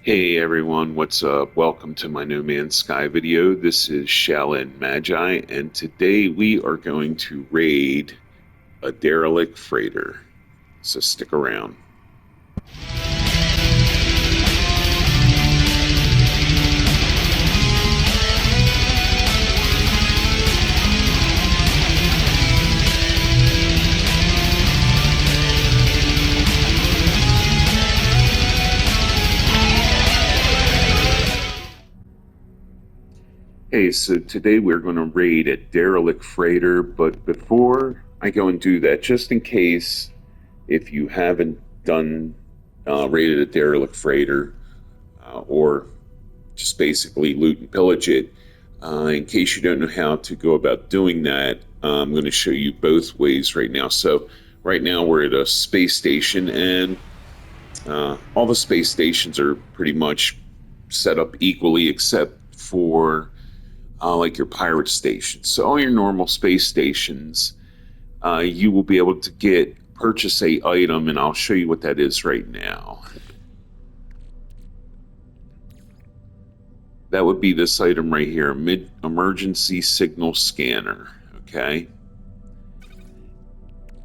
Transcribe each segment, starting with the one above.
Hey everyone, what's up? Welcome to my No Man's Sky video. This is Shaolin Magi, and today we are going to raid a derelict freighter. So stick around. Hey, so today we're going to raid a derelict freighter, but before I go and do that, just in case if you haven't done raided a derelict freighter or just basically loot and pillage it. In case you don't know how to go about doing that, I'm going to show you both ways right now. So, right now we're at a space station, and all the space stations are pretty much set up equally, except for like your pirate stations. So, all your normal space stations, you will be able to purchase a item, and I'll show you what that is right now. That would be this item right here, mid emergency signal scanner. Okay.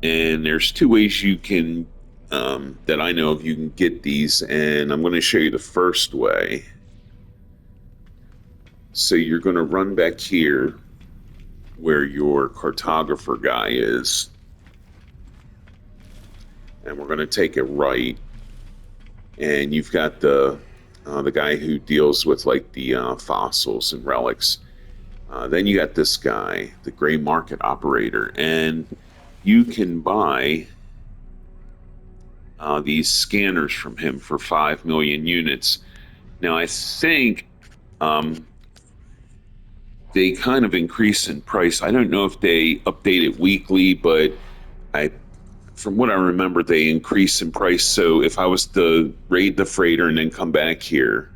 And there's two ways you can, that I know of, you can get these. And I'm going to show you the first way. So you're going to run back here where your cartographer guy is. And we're going to take it right. And you've got the guy who deals with like the fossils and relics. Then you got this guy, the gray market operator, and you can buy these scanners from him for 5 million units. Now, I think they kind of increase in price. I don't know if they update it weekly, but I, from what I remember, they increase in price. So if I was to raid the freighter and then come back here,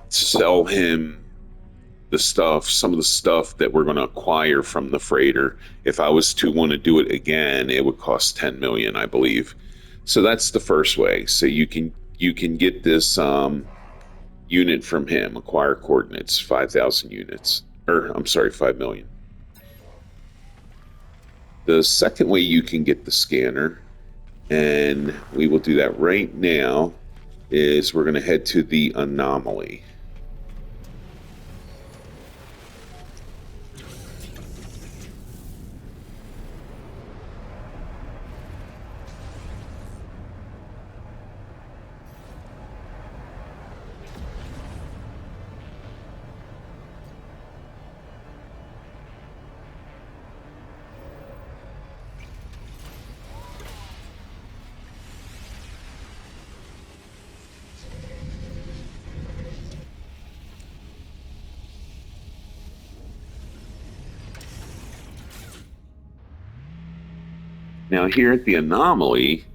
sell him the stuff, some of the stuff that we're going to acquire from the freighter. If I was to want to do it again, it would cost 10 million, I believe. So that's the first way. So you can get this unit from him, acquire coordinates, 5,000 units, or I'm sorry, 5 million. The second way you can get the scanner, and we will do that right now, is we're going to head to the anomaly. Now, here at the anomaly,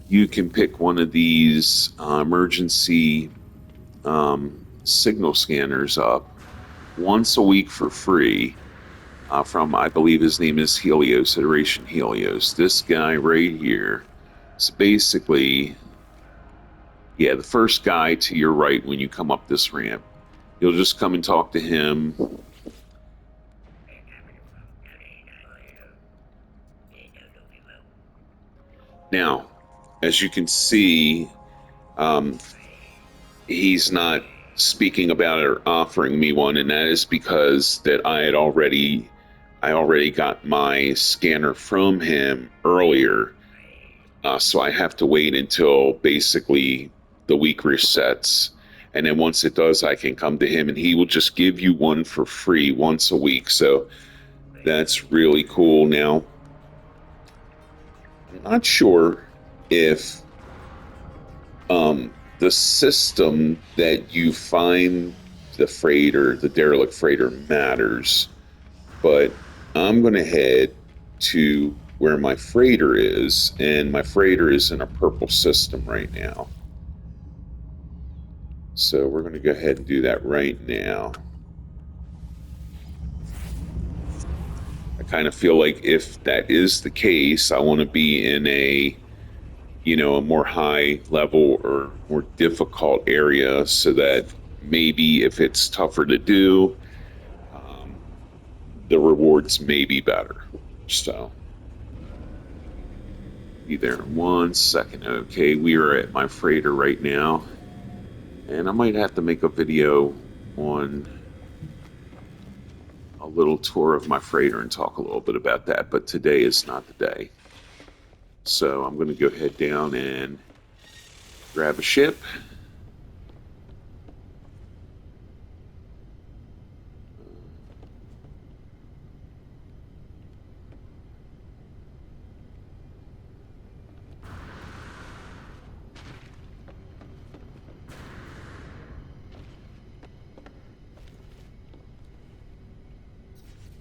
you can pick one of these emergency signal scanners up once a week for free from, I believe his name is Helios, Iteration Helios. This guy right here. So basically, yeah, the first guy to your right when you come up this ramp. You'll just come and talk to him. Now, as you can see, he's not speaking about it or offering me one, and that is because that I already got my scanner from him earlier, so I have to wait until basically the week resets, and then once it does, I can come to him, and he will just give you one for free once a week. So that's really cool. Now, I'm not sure if the system that you find the freighter, the derelict freighter, matters, but I'm going to head to where my freighter is, and my freighter is in a purple system right now. So we're going to go ahead and do that right now. I kind of feel like if that is the case, I want to be in a a more high level or more difficult area, so that maybe if it's tougher to do, um, the rewards may be better. So, be there in 1 second. Okay, we are at my freighter right now, and I might have to make a video on a little tour of my freighter and talk a little bit about that, but today is not the day. So I'm going to go head down and grab a ship.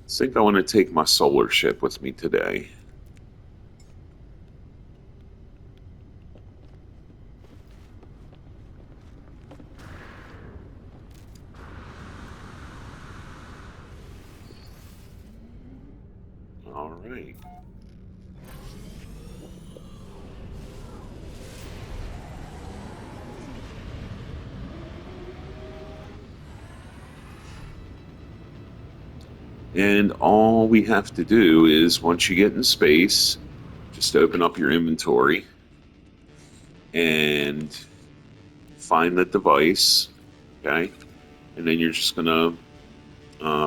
I think I want to take my solar ship with me today. All right. And all we have to do is, once you get in space, just open up your inventory and find the device, okay? And then you're just gonna,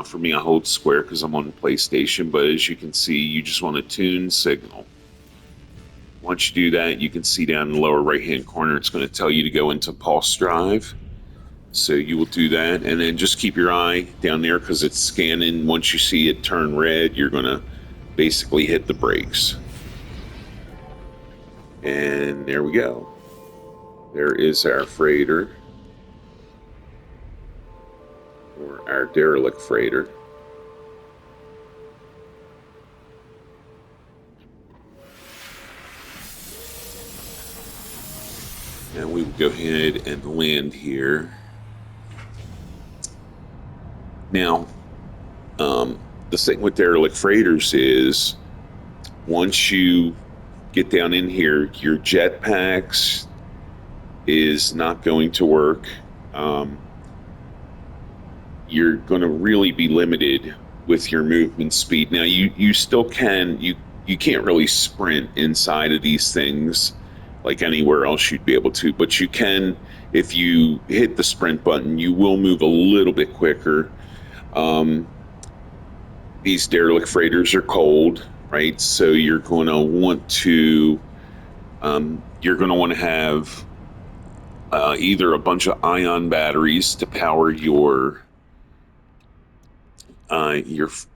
for me, I hold square because I'm on PlayStation, but as you can see, you just want to tune signal. Once you do that, you can see down in the lower right-hand corner, it's going to tell you to go into pulse drive. So you will do that, and then just keep your eye down there because it's scanning. Once you see it turn red, you're going to basically hit the brakes. And there we go. There is our freighter, or our derelict freighter. And we will go ahead and land here. Now, the thing with derelict freighters is, once you get down in here, your jetpacks is not going to work. You're going to really be limited with your movement speed. Now, you still can, you can't really sprint inside of these things like anywhere else you'd be able to, but you can, if you hit the sprint button, you will move a little bit quicker. These derelict freighters are cold, right? So you're going to want to have either a bunch of ion batteries to power your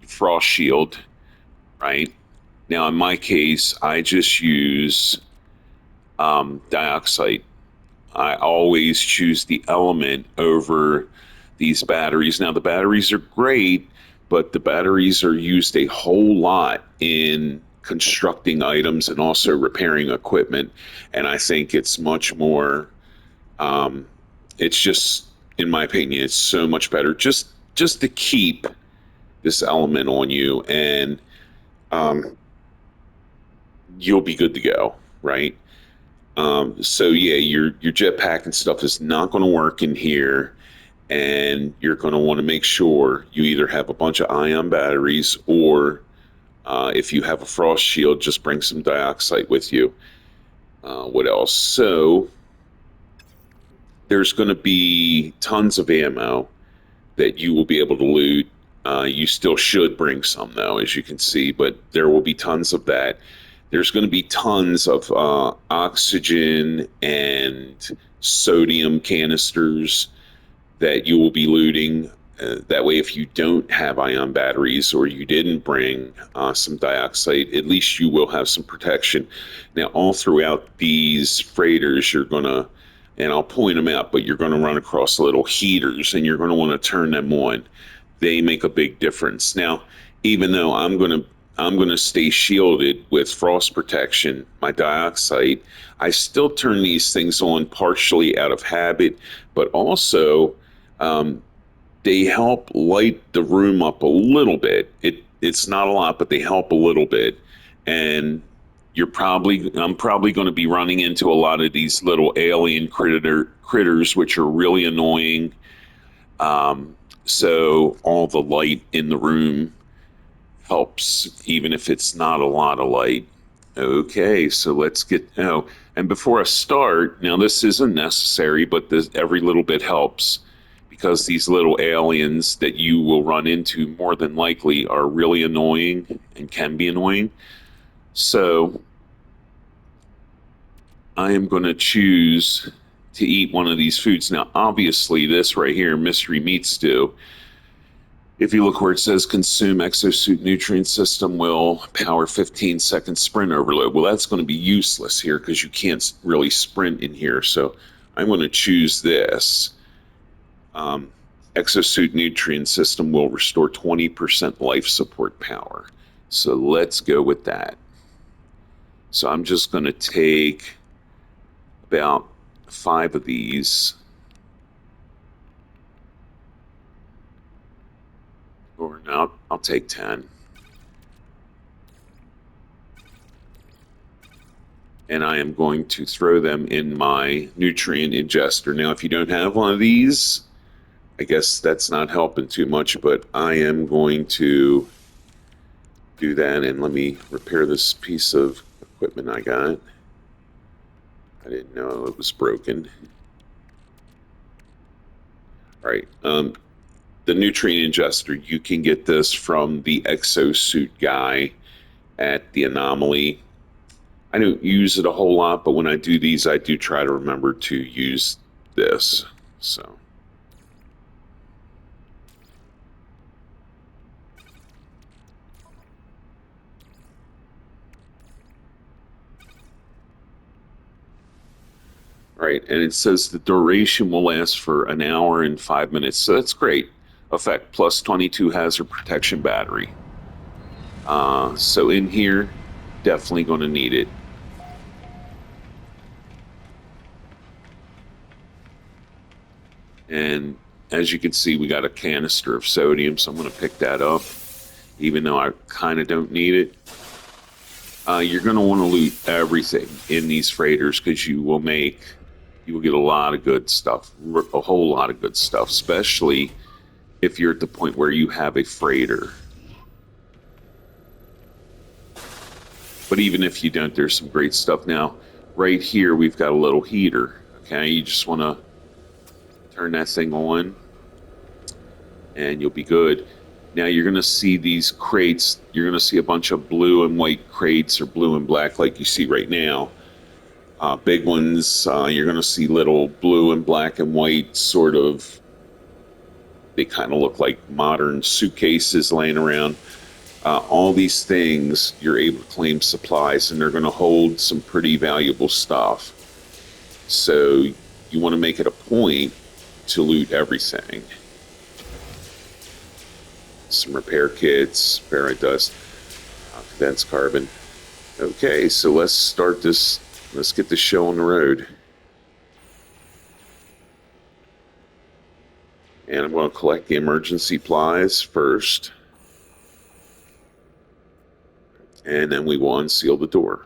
frost shield, right? Now, in my case, I just use dioxide. I always choose the element over these batteries. Now, the batteries are great, but the batteries are used a whole lot in constructing items and also repairing equipment. And I think it's much more, it's just, in my opinion, it's so much better just to keep this element on you, and you'll be good to go, right? So yeah, your jetpack and stuff is not going to work in here, and you're going to want to make sure you either have a bunch of ion batteries, or if you have a frost shield, just bring some dioxide with you. What else? So there's going to be tons of ammo that you will be able to loot. You still should bring some, though, as you can see, but there will be tons of that. There's going to be tons of oxygen and sodium canisters that you will be looting. That way, if you don't have ion batteries or you didn't bring some dioxide, at least you will have some protection. Now, all throughout these freighters, you're going to, and I'll point them out, but you're going to run across little heaters, and you're going to want to turn them on. They make a big difference. Now, even though I'm going to stay shielded with frost protection, my dioxide, I still turn these things on partially out of habit, but also they help light the room up a little bit. It's not a lot, but they help a little bit, and I'm probably going to be running into a lot of these little alien critters, which are really annoying. So all the light in the room helps, even if it's not a lot of light. Okay, so let's get and before I start, now this isn't necessary, but every little bit helps because these little aliens that you will run into more than likely are really annoying and can be annoying. So I am going to choose to eat one of these foods. Now, obviously, this right here, mystery meat stew, if you look where it says consume exosuit nutrient system will power 15-second sprint overload. Well, that's going to be useless here because you can't really sprint in here. So I'm going to choose this. Exosuit nutrient system will restore 20% life support power. So let's go with that. So I'm just going to take about 5 of these. Or no, I'll take 10. And I am going to throw them in my nutrient ingester. Now, if you don't have one of these, I guess that's not helping too much, but I am going to do that. And let me repair this piece of equipment I got. I didn't know it was broken. All right. The nutrient ingester, you can get this from the exosuit guy at the Anomaly. I don't use it a whole lot, but when I do these, I do try to remember to use this. So. Right, and it says the duration will last for an hour and 5 minutes, so that's great. Effect plus 22 hazard protection battery. So in here, definitely going to need it. And as you can see, we got a canister of sodium, so I'm going to pick that up, even though I kind of don't need it. You're going to want to loot everything in these freighters because you will get a lot of good stuff, a whole lot of good stuff, especially if you're at the point where you have a freighter. But even if you don't, there's some great stuff. Now, right here, we've got a little heater. Okay, you just want to turn that thing on, and you'll be good. Now, you're going to see these crates. You're going to see a bunch of blue and white crates, or blue and black, like you see right now. Big ones, you're going to see little blue and black and white sort of, they kind of look like modern suitcases laying around. All these things, you're able to claim supplies, and they're going to hold some pretty valuable stuff. So you want to make it a point to loot everything. Some repair kits, ferrite dust, condensed carbon. Okay, so let's start this. Let's get this show on the road. And I'm going to collect the emergency supplies first. And then we will unseal the door.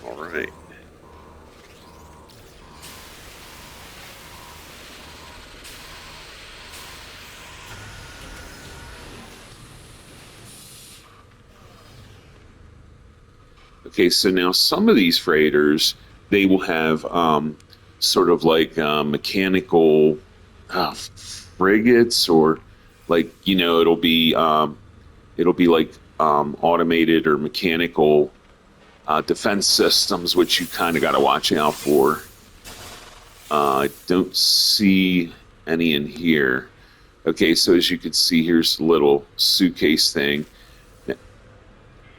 All right. Okay, so now some of these freighters, they will have sort of like mechanical frigates, or like, it'll be like automated or mechanical defense systems, which you kind of got to watch out for. I don't see any in here. Okay, so as you can see, here's a little suitcase thing.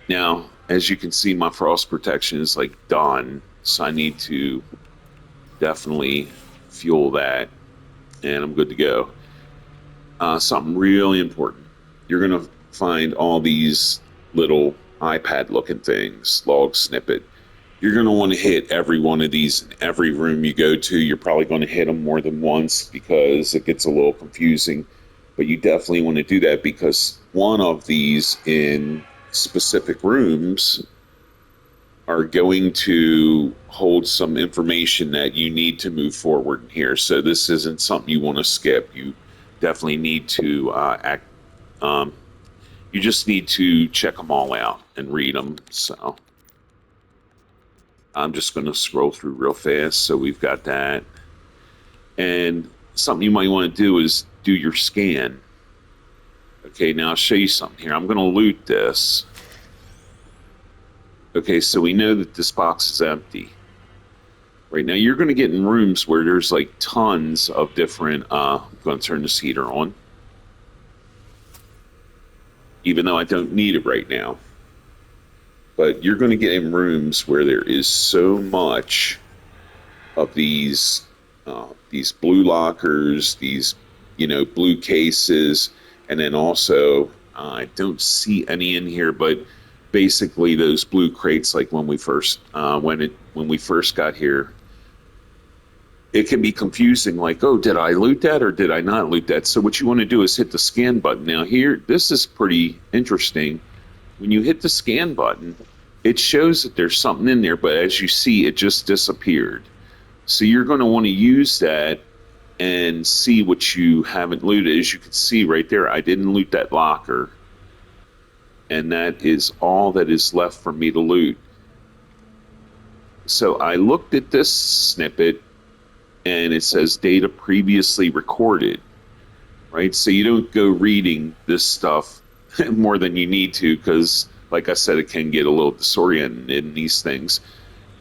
Now, as you can see, my frost protection is like done, so I need to definitely fuel that, and I'm good to go. Something really important. You're going to find all these little iPad-looking things, log snippet. You're going to want to hit every one of these in every room you go to. You're probably going to hit them more than once because it gets a little confusing, but you definitely want to do that because one of these in specific rooms are going to hold some information that you need to move forward here. So this isn't something you want to skip. You definitely need to act. Um, you just need to check them all out and read them. So I'm just going to scroll through real fast. So we've got that. And something you might want to do is do your scan. Okay, now I'll show you something here. I'm going to loot this. Okay, so we know that this box is empty. Right now, you're going to get in rooms where there's like tons of different. I'm going to turn this heater on, even though I don't need it right now. But you're going to get in rooms where there is so much of these blue lockers, these blue cases, and then also I don't see any in here, but basically those blue crates, like when we first got here. It can be confusing, like, oh, did I loot that or did I not loot that? So what you want to do is hit the scan button. Now here, this is pretty interesting. When you hit the scan button, it shows that there's something in there, but as you see, it just disappeared. So you're going to want to use that and see what you haven't looted. As you can see right there, I didn't loot that locker. And that is all that is left for me to loot. So I looked at this snippet, and it says data previously recorded, right? So you don't go reading this stuff more than you need to, because like I said, it can get a little disoriented in these things.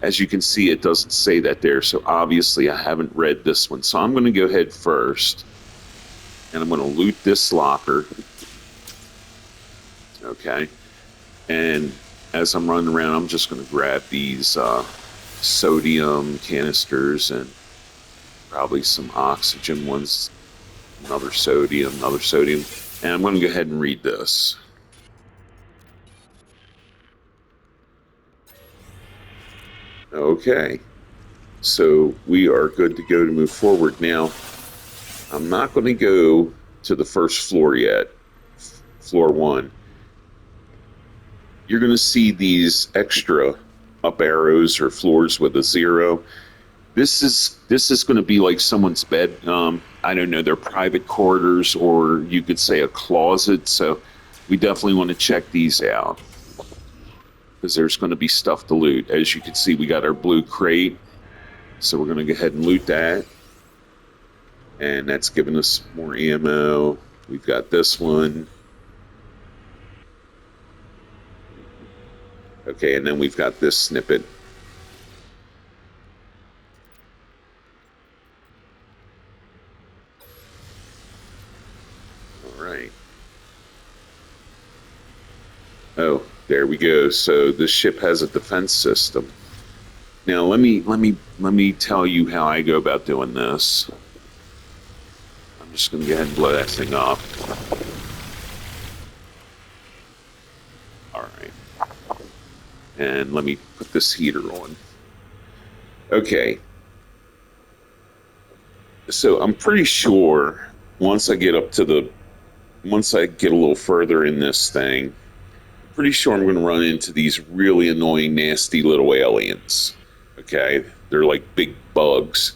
As you can see, it doesn't say that there, so obviously I haven't read this one. So I'm going to go ahead first, and I'm going to loot this locker. Okay, and as I'm running around, I'm just going to grab these sodium canisters and probably some oxygen ones, another sodium, and I'm going to go ahead and read this. Okay, so we are good to go to move forward. Now, I'm not going to go to the first floor yet, floor 1. You're going to see these extra up arrows or floors with a 0. This is going to be like someone's bed. I don't know, their private quarters, or you could say a closet. So we definitely want to check these out, because there's going to be stuff to loot. As you can see, we got our blue crate, so we're going to go ahead and loot that, and that's giving us more ammo. We've got this one. Okay, and then we've got this snippet. All right. Oh, there we go. So this ship has a defense system. Now let me tell you how I go about doing this. I'm just going to go ahead and blow that thing up. All right. And let me put this heater on. Okay. So I'm pretty sure once I get a little further in this thing, pretty sure I'm going to run into these really annoying, nasty little aliens. Okay? They're like big bugs.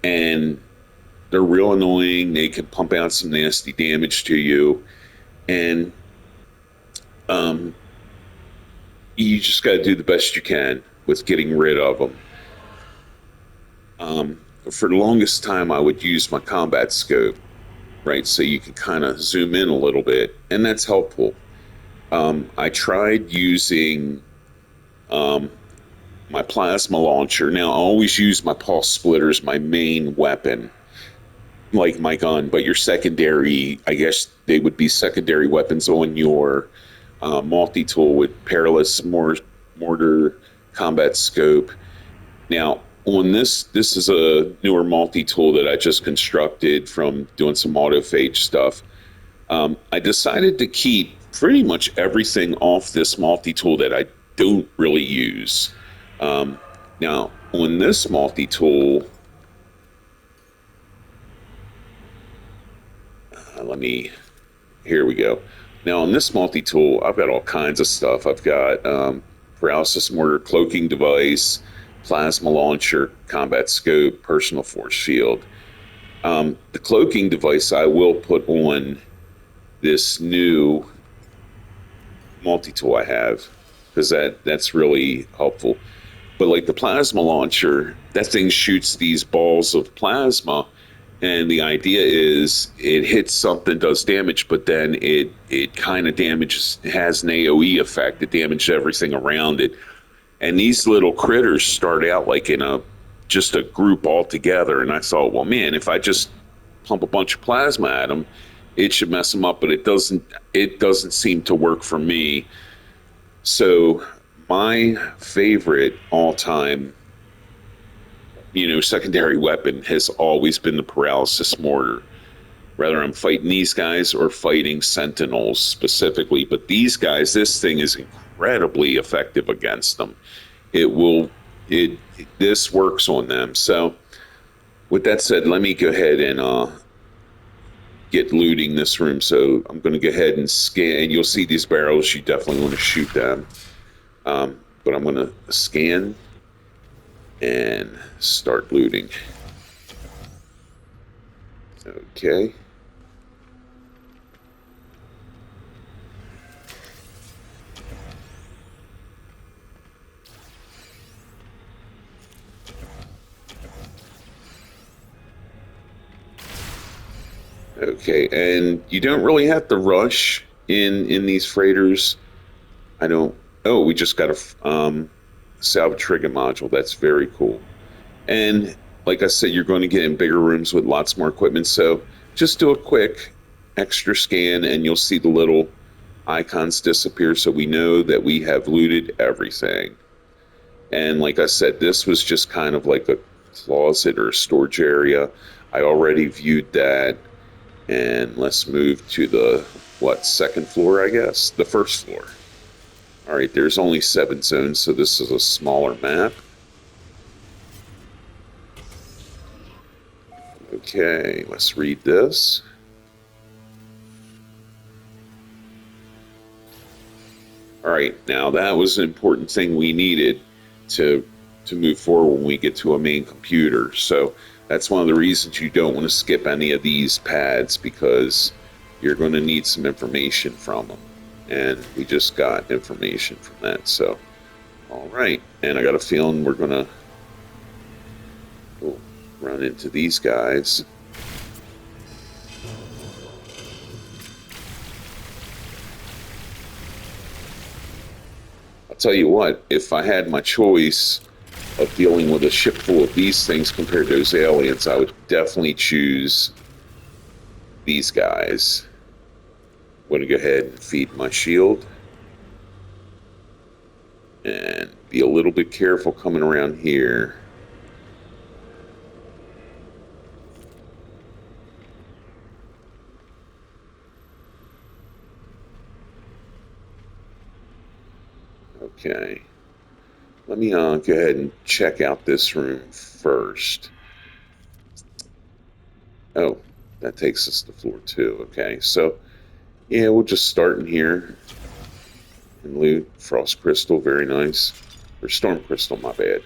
And they're real annoying. They can pump out some nasty damage to you. And you just got to do the best you can with getting rid of them. For the longest time, I would use my combat scope, right? So you can kind of zoom in a little bit, and that's helpful. I tried using my plasma launcher. Now, I always use my pulse splitter as my main weapon, like my gun, but your secondary, I guess they would be secondary weapons on your multi-tool with perilous mortar combat scope. Now, on this is a newer multi-tool that I just constructed from doing some autophage stuff. I decided to keep pretty much everything off this multi-tool that I don't really use. Now, on this multi-tool, here we go. Now on this multi-tool, I've got all kinds of stuff. I've got paralysis mortar, cloaking device, plasma launcher, combat scope, personal force shield. The cloaking device I will put on this new multi-tool I have, because that's really helpful. But like the plasma launcher, that thing shoots these balls of plasma, and the idea is it hits something, does damage, but then it kind of damages, has an AOE effect. It damages everything around it. And these little critters start out like in a just a group all together. And I thought, well, man, if I just pump a bunch of plasma at them, it should mess them up. But it doesn't. It doesn't seem to work for me. So my favorite all-time, secondary weapon has always been the paralysis mortar. Whether I'm fighting these guys or fighting sentinels specifically, but these guys, this thing is incredibly effective against them. It will, it this works on them. So, with that said, let me go ahead and get looting this room. So I'm going to go ahead and scan. You'll see these barrels. You definitely want to shoot them. But I'm going to scan and start looting. Okay. Okay, and you don't really have to rush in these freighters. I don't. Oh, we just got a salvage frigate module. That's very cool. And like I said, you're going to get in bigger rooms with lots more equipment. So just do a quick extra scan, and you'll see the little icons disappear. So we know that we have looted everything. And like I said, this was just kind of like a closet or a storage area. I already viewed that. And let's move to the, second floor, I guess? The first floor. All right, there's only 7 zones, so this is a smaller map. Okay, let's read this. All right, now that was an important thing we needed to move forward when we get to a main computer. So that's one of the reasons you don't want to skip any of these pads, because you're going to need some information from them. And we just got information from that. So, all right. And I got a feeling we're going to run into these guys. I'll tell you what, if I had my choice of dealing with a ship full of these things compared to those aliens, I would definitely choose these guys. I'm going to go ahead and feed my shield. And be a little bit careful coming around here. Okay. Let me go ahead and check out this room first. Oh, that takes us to floor 2. Okay, so yeah, we'll just start in here and loot. Frost crystal, very nice. Or storm crystal, my bad.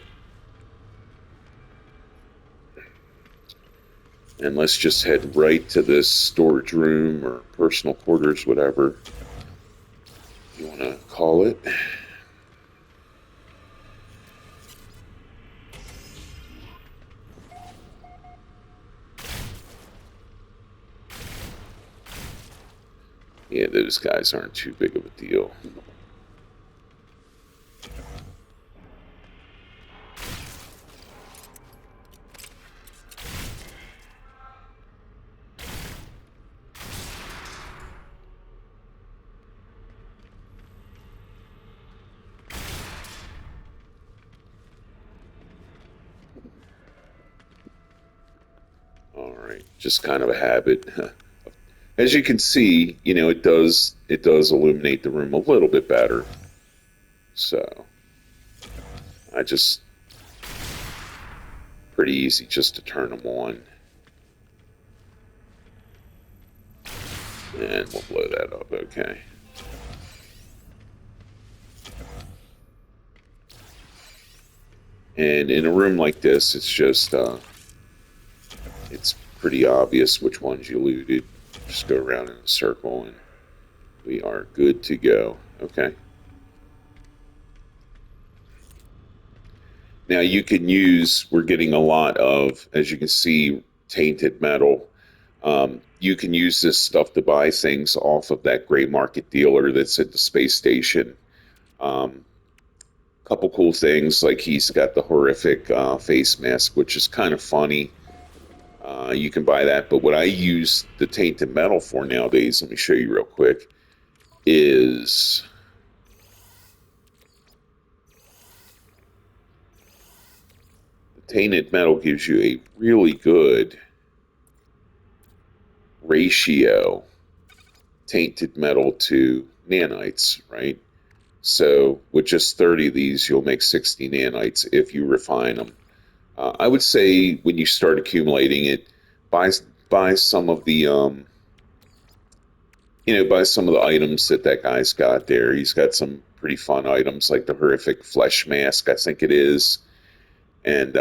And let's just head right to this storage room or personal quarters, whatever you want to call it. Yeah, those guys aren't too big of a deal. All right, just kind of a habit. As you can see, it does illuminate the room a little bit better. So pretty easy just to turn them on. And we'll blow that up, okay. And in a room like this, it's just, it's pretty obvious which ones you looted. Just go around in a circle and we are good to go. Okay. Now you can use, we're getting a lot of, as you can see, tainted metal. You can use this stuff to buy things off of that gray market dealer that's at the space station. Couple cool things, like he's got the horrific face mask, which is kind of funny. You can buy that, but what I use the tainted metal for nowadays, let me show you real quick, is the tainted metal gives you a really good ratio tainted metal to nanites, right? So with just 30 of these, you'll make 60 nanites if you refine them. I would say when you start accumulating it, buy buy some of the buy some of the items that guy's got there. He's got some pretty fun items like the horrific flesh mask, I think it is, and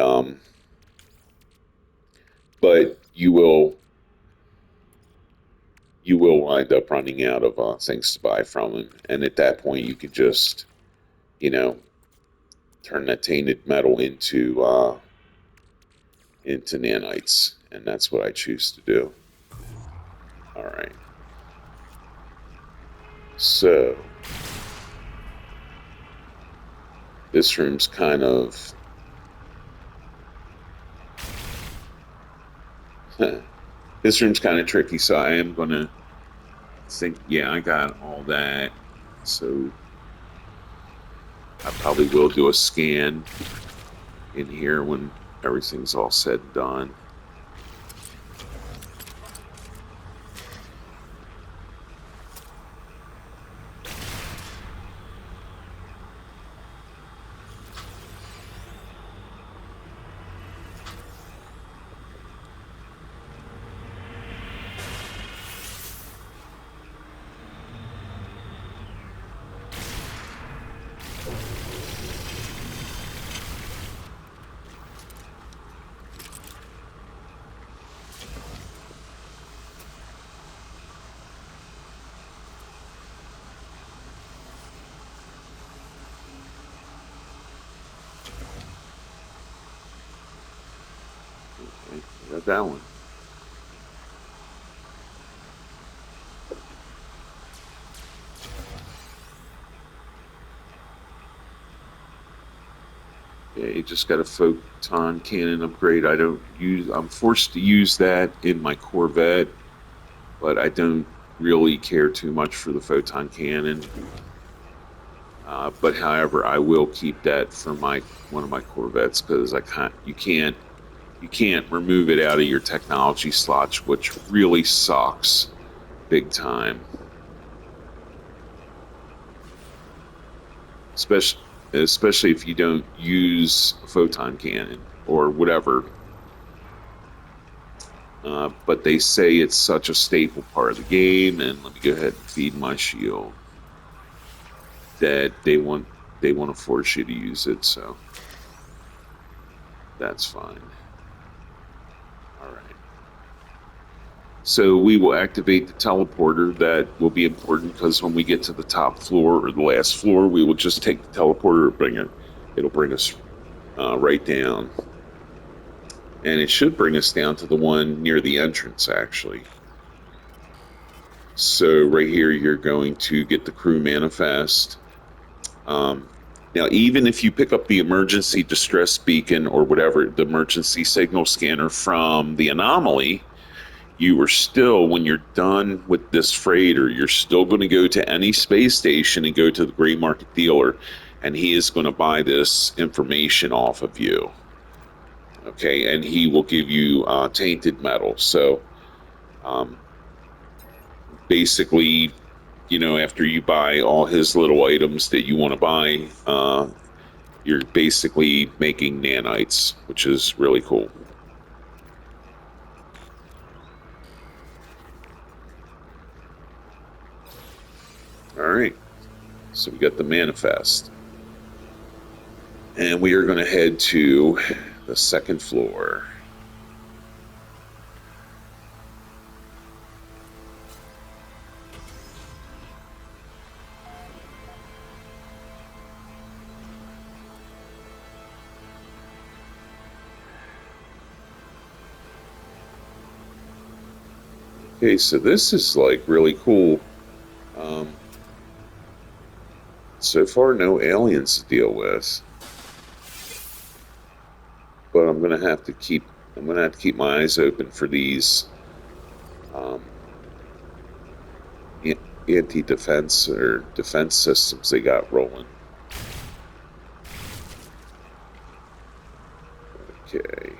but you will wind up running out of things to buy from him, and at that point, you could just you know turn that tainted metal into nanites, and that's what I choose to do. All right. So this room's kind of this room's kind of tricky, so I am gonna think, yeah, I got all that. So I probably will do a scan in here when everything's all said and done. Okay, got that one. Yeah, you just got a photon cannon upgrade. I'm forced to use that in my Corvette, but I don't really care too much for the photon cannon. But however, I will keep that for my one of my Corvettes because you can't remove it out of your technology slots, which really sucks big time. Especially if you don't use a photon cannon or whatever. But they say it's such a staple part of the game, and let me go ahead and feed my shield, that they want to force you to use it, so that's fine. All right. So we will activate the teleporter. That will be important because when we get to the top floor or the last floor, we will just take the teleporter and bring it. It'll bring us right down. And it should bring us down to the one near the entrance, actually. So right here, you're going to get the crew manifest. Now, even if you pick up the emergency distress beacon or whatever, the emergency signal scanner from the anomaly, you are still, when you're done with this freighter, you're still going to go to any space station and go to the gray market dealer, and he is going to buy this information off of you. Okay, and he will give you tainted metal. So basically, after you buy all his little items that you want to buy, you're basically making nanites, which is really cool. So we got the manifest. And we are going to head to the second floor. Okay, so this is like really cool. So far, no aliens to deal with, but I'm gonna have to keep my eyes open for these um, anti-defense or defense systems they got rolling. Okay.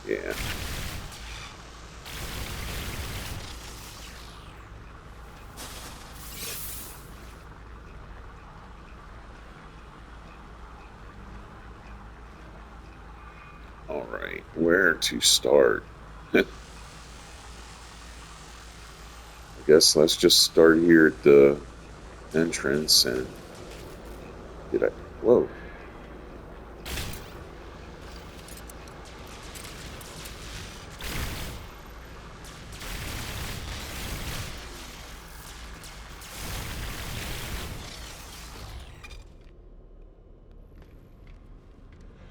Yeah. All right. Where to start? I guess let's just start here at the entrance and whoa.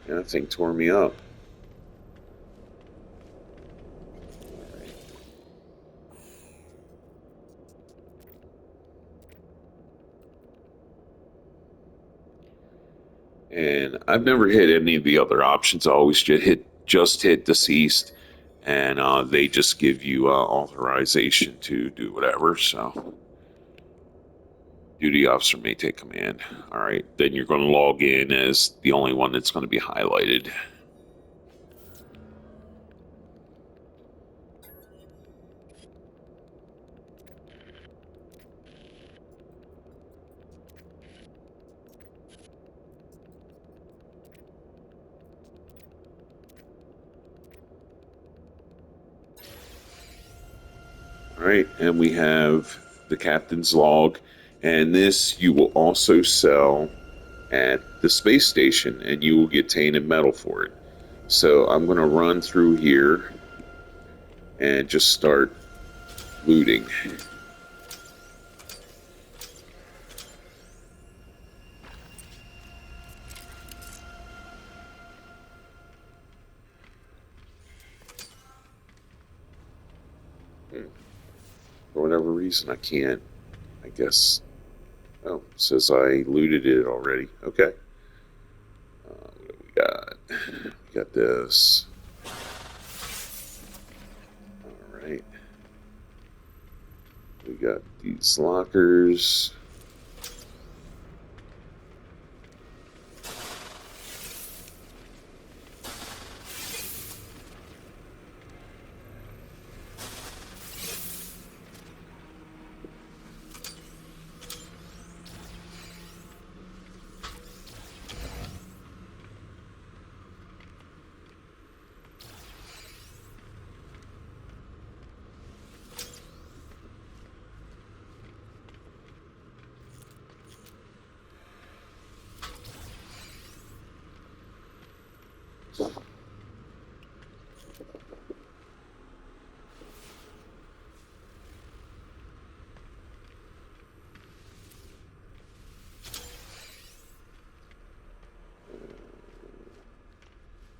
Yeah, that thing tore me up. And I've never hit any of the other options. I always just hit deceased, and they just give you authorization to do whatever. So, duty officer may take command. All right, then you're going to log in as the only one that's going to be highlighted. All right, and we have the captain's log, and this you will also sell at the space station, and you will get tainted metal for it. So I'm going to run through here and just start looting. For whatever reason, I can't. I guess. Oh, it says I looted it already. Okay. What do we got? We got this. All right. We got these lockers.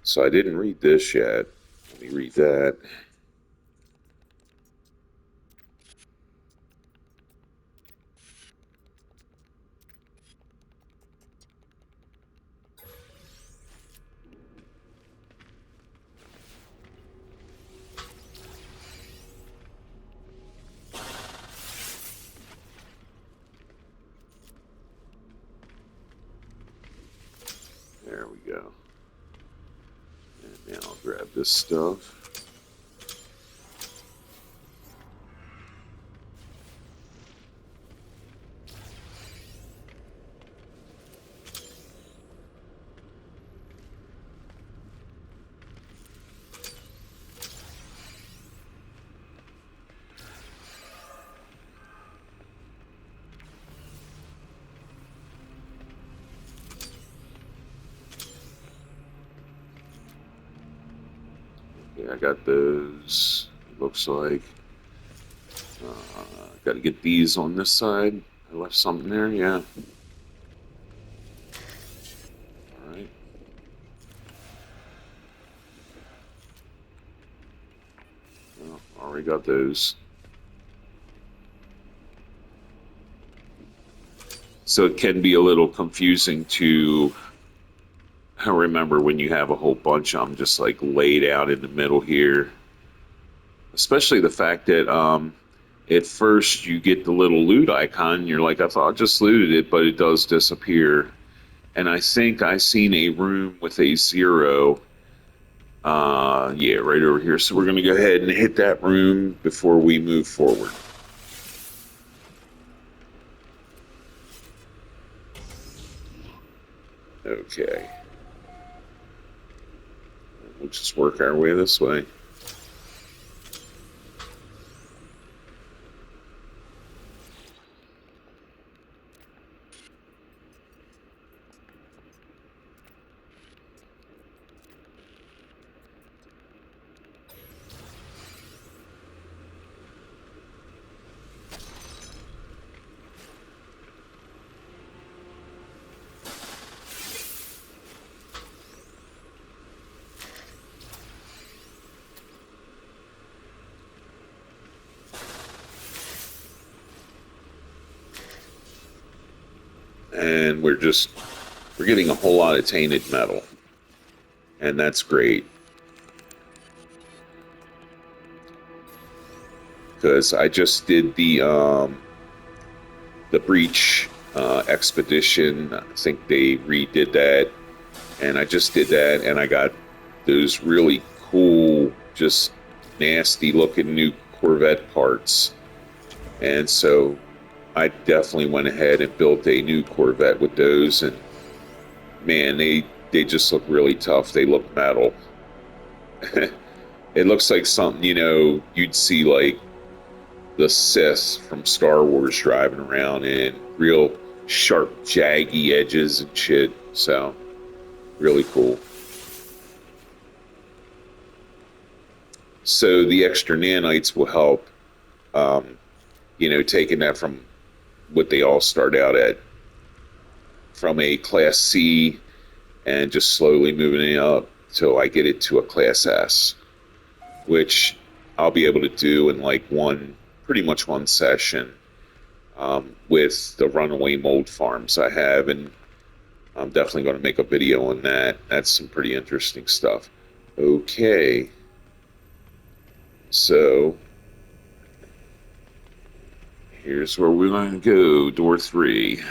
So I didn't read this yet. Let me read that. There we go. And now I'll grab this stuff. Okay, I got those. Looks like. Got to get these on this side. I left something there, yeah. All right. Well, already got those. So it can be a little confusing to I remember when you have a whole bunch of them just like laid out in the middle here. Especially the fact that at first you get the little loot icon, and you're like, I thought I just looted it, but it does disappear. And I think I seen a room with a 0. Yeah, right over here. So we're gonna go ahead and hit that room before we move forward. Okay. We'll just work our way this way. And we're getting a whole lot of tainted metal, and that's great because I just did the breach expedition. I think they redid that, and I just did that, and I got those really cool, just nasty looking new Corvette parts, and so I definitely went ahead and built a new Corvette with those, and man, they just look really tough. They look metal. It looks like something, you'd see like the Sith from Star Wars driving around in real sharp, jaggy edges and shit. So, really cool. So the extra nanites will help, um, taking that from what they all start out at, from a Class C, and just slowly moving it up till I get it to a Class S, which I'll be able to do in like pretty much one session, with the runaway mold farms I have, and I'm definitely going to make a video on that. That's some pretty interesting stuff. Okay, so here's where we're going to go, door 3.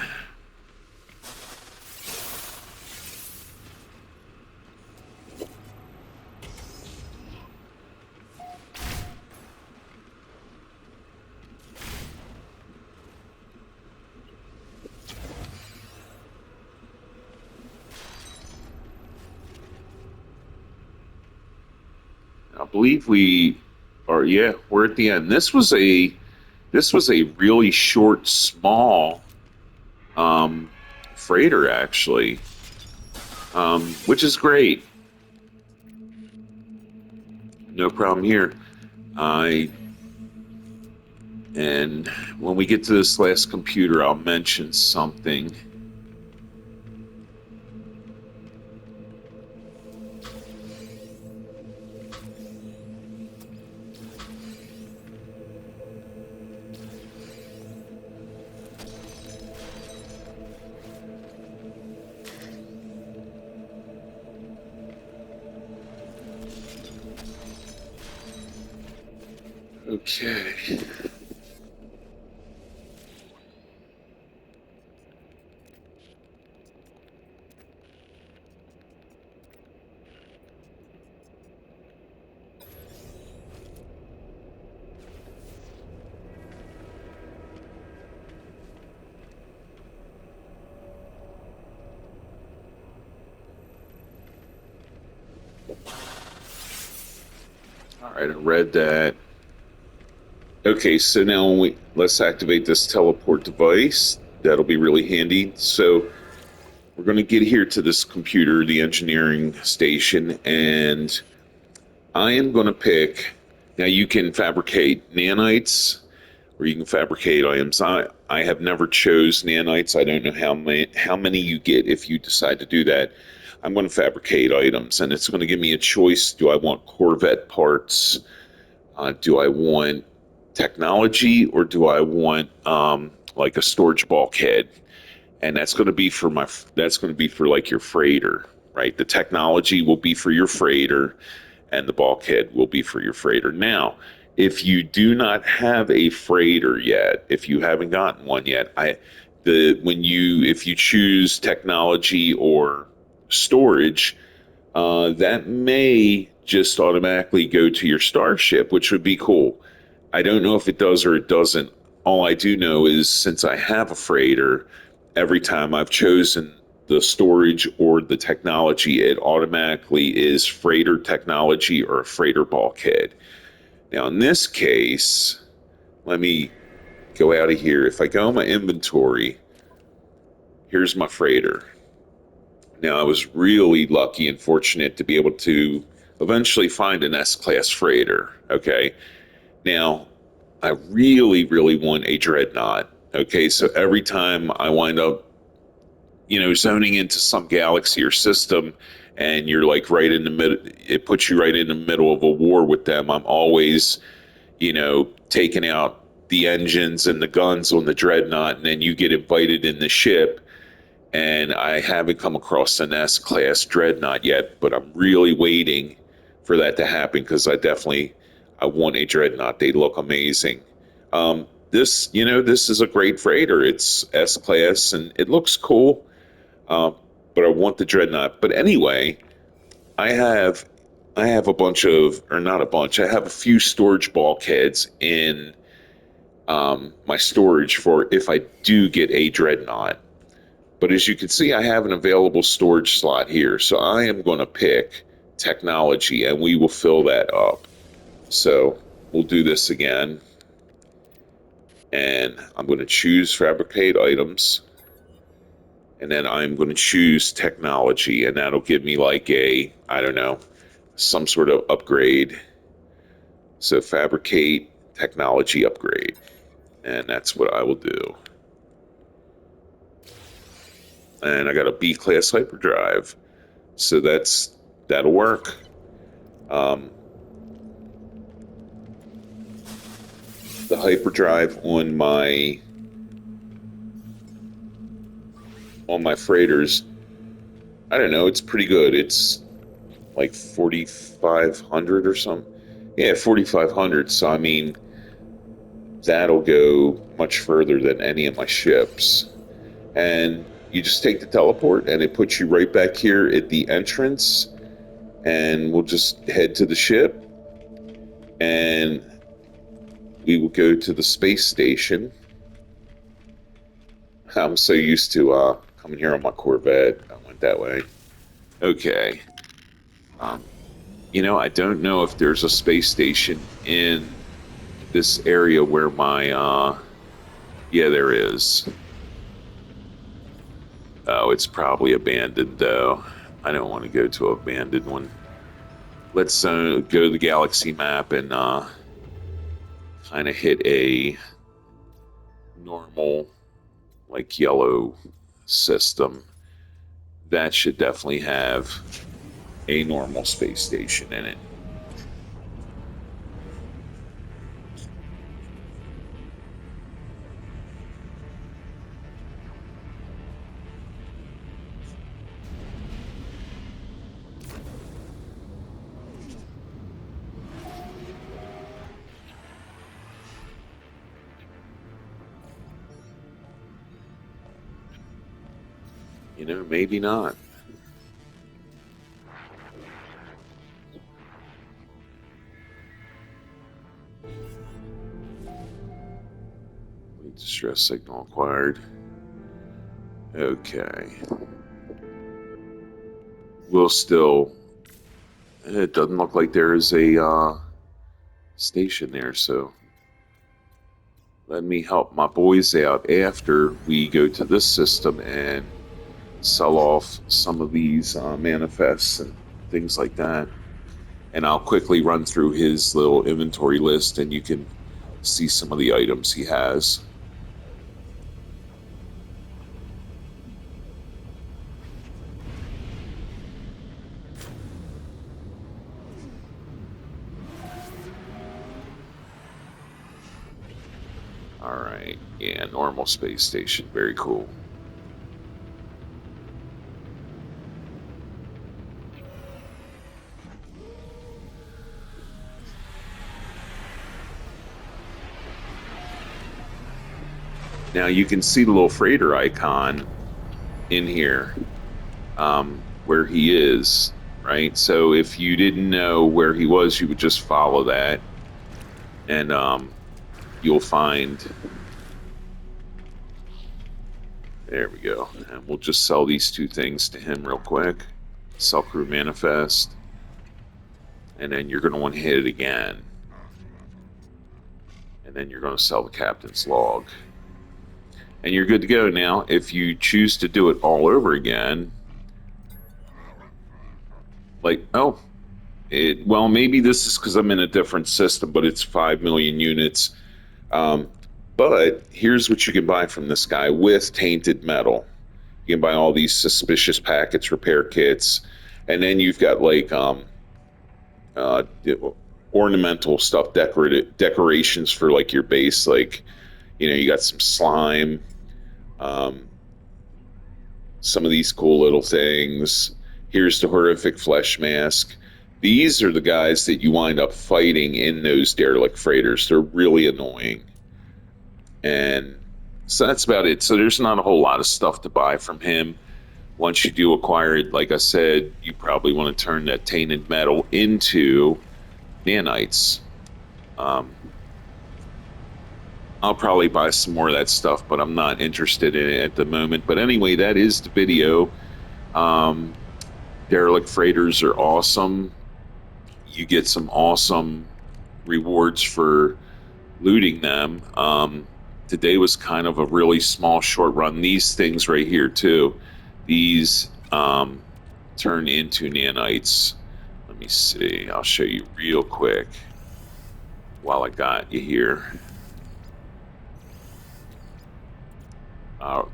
I believe we are, yeah, we're at the end. This was a really short, small freighter, actually, which is great. No problem here. I and when we get to this last computer, I'll mention something. Okay. All right, I read that. Okay, so now let's activate this teleport device. That'll be really handy. So we're going to get here to this computer, the engineering station, and I am going to pick. Now you can fabricate nanites, or you can fabricate items. I have never chose nanites. I don't know how many you get if you decide to do that. I'm going to fabricate items, and it's going to give me a choice. Do I want Corvette parts? Do I want technology, or do I want like a storage bulkhead? And that's going to be for like your freighter, right? The technology will be for your freighter, and the bulkhead will be for your freighter. Now, if you do not have a freighter yet, if you haven't gotten one yet, if you choose technology or storage, that may just automatically go to your starship, which would be cool. I don't know if it does or it doesn't. All I do know is since I have a freighter, every time I've chosen the storage or the technology, it automatically is freighter technology or a freighter bulkhead. Now, in this case, let me go out of here. If I go in my inventory, here's my freighter. Now, I was really lucky and fortunate to be able to eventually find an S-class freighter. Okay. Now, I really, really want a dreadnought. Okay. So every time I wind up, zoning into some galaxy or system and you're like right in the middle, it puts you right in the middle of a war with them. I'm always, taking out the engines and the guns on the dreadnought, and then you get invited in the ship. And I haven't come across an S-class dreadnought yet, but I'm really waiting for that to happen because I want a dreadnought. They look amazing. This is a great freighter. It's S-class and it looks cool, but I want the dreadnought. But anyway, I have I have a bunch of, or not a bunch. I have a few storage bulkheads in my storage for if I do get a dreadnought. But as you can see, I have an available storage slot here. So I am going to pick technology and we will fill that up. So we'll do this again. And I'm going to choose fabricate items. And then I'm going to choose technology. And that'll give me like I don't know, some sort of upgrade. So fabricate technology upgrade. And that's what I will do. And I got a B-class hyperdrive. So that'll work. The hyperdrive on my freighters, I don't know, it's pretty good. It's like 4,500 or something. Yeah, 4,500. So I mean, that'll go much further than any of my ships. And you just take the teleport and it puts you right back here at the entrance, and we'll just head to the ship and we will go to the space station. I'm so used to coming here on my Corvette. I went that way. Okay. I don't know if there's a space station in this area where my yeah, there is. Oh, it's probably abandoned though. I don't want to go to an abandoned one. Let's go to the galaxy map and kind of hit a normal, like yellow system. That should definitely have a normal space station in it. Maybe not. Distress signal acquired. Okay. We'll still. It doesn't look like there is a station there, so let me help my boys out after we go to this system and sell off some of these manifests and things like that. And I'll quickly run through his little inventory list, and you can see some of the items he has. All right, yeah, normal space station, very cool. Now you can see the little freighter icon in here, where he is, right? So if you didn't know where he was, you would just follow that, and you'll find. There we go. And we'll just sell these two things to him real quick. Sell crew manifest. And then you're going to want to hit it again. And then you're going to sell the captain's log. And you're good to go now. If you choose to do it all over again, like, oh, well, maybe this is because I'm in a different system, but it's 5 million units. But here's what you can buy from this guy with tainted metal. You can buy all these suspicious packets, repair kits, and then you've got like ornamental stuff, decorations for like your base. Like, you got some slime, some of these cool little things. Here's the horrific flesh mask. These are the guys that you wind up fighting in those derelict freighters. They're really annoying. And so that's about it. So there's not a whole lot of stuff to buy from him. Once you do acquire it, like I said, you probably want to turn that tainted metal into nanites. I'll probably buy some more of that stuff, but I'm not interested in it at the moment. But anyway, that is the video. Derelict freighters are awesome. You get some awesome rewards for looting them. Today was kind of a really small, short run. These things right here, too, these turn into nanites. Let me see. I'll show you real quick while I got you here.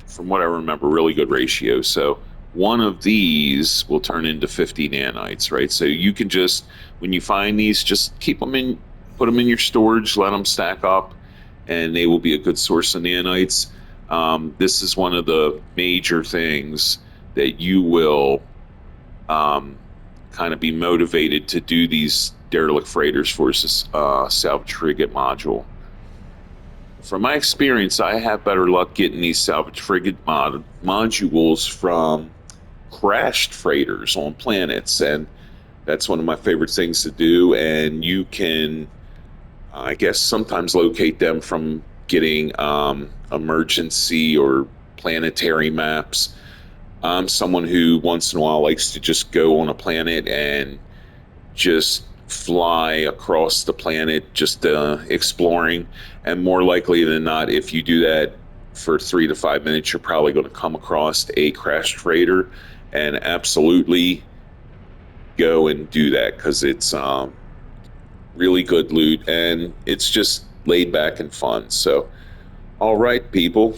From what I remember, really good ratio. So one of these will turn into 50 nanites, right? So you can just, when you find these, just keep them in, put them in your storage, let them stack up, and they will be a good source of nanites. This is one of the major things that you will kind of be motivated to do these derelict freighters for salvage frigate module. From my experience, I have better luck getting these salvage frigate modules from crashed freighters on planets, and that's one of my favorite things to do. And you can, I guess, sometimes locate them from getting emergency or planetary maps. I'm someone who once in a while likes to just go on a planet and just fly across the planet, just exploring. And more likely than not, if you do that for 3 to 5 minutes, you're probably going to come across a crashed freighter, and absolutely go and do that, because it's really good loot and it's just laid back and fun. So, all right, people,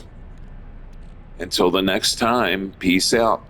until the next time, peace out.